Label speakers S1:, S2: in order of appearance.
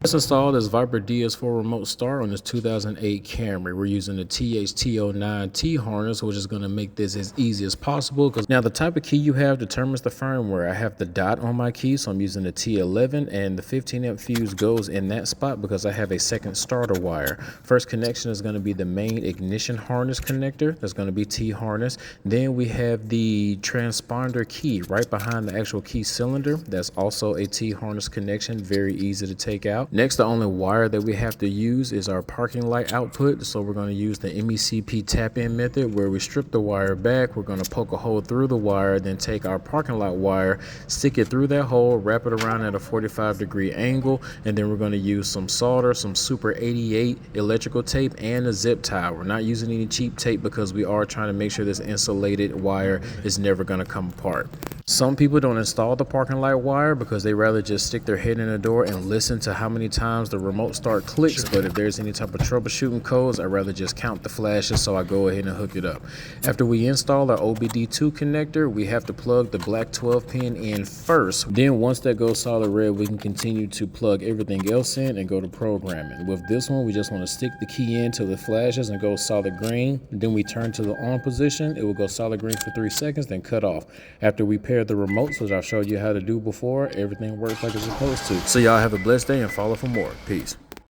S1: Let's install this Viper ds4 remote start on this 2008 Camry. We're using the THT09 T harness, which is going to make this as easy as possible. Because now the type of key you have determines the firmware. I have the dot on my key, so I'm using the T11, and the 15 amp fuse goes in that spot because I have a second starter wire. First connection is going to be the main ignition harness connector. That's going to be T harness. Then we have the transponder key right behind the actual key cylinder. That's also a T harness connection. Very easy to take out. Next, the only wire that we have to use is our parking light output. So we're going to use the MECP tap-in method where we strip the wire back. We're going to poke a hole through the wire, then take our parking lot wire, stick it through that hole, wrap it around at a 45-degree angle, and then we're going to use some solder, some Super 88 electrical tape, and a zip tie. We're not using any cheap tape because we are trying to make sure this insulated wire is never going to come apart. Some people don't install the parking light wire because they rather just stick their head in the door and listen to how many times the remote start clicks. But if there's any type of troubleshooting codes, I'd rather just count the flashes, so I go ahead and hook it up. After we install our OBD2 connector, we have to plug the black 12 pin in first. Then once that goes solid red, we can continue to plug everything else in and go to programming. With this one, we just want to stick the key in till it flashes and goes solid green. Then we turn to the on position. It will go solid green for 3 seconds, then cut off. After we pair the remotes, which I showed you how to do before, everything works like it's supposed to. So y'all have a blessed day and follow for more. Peace.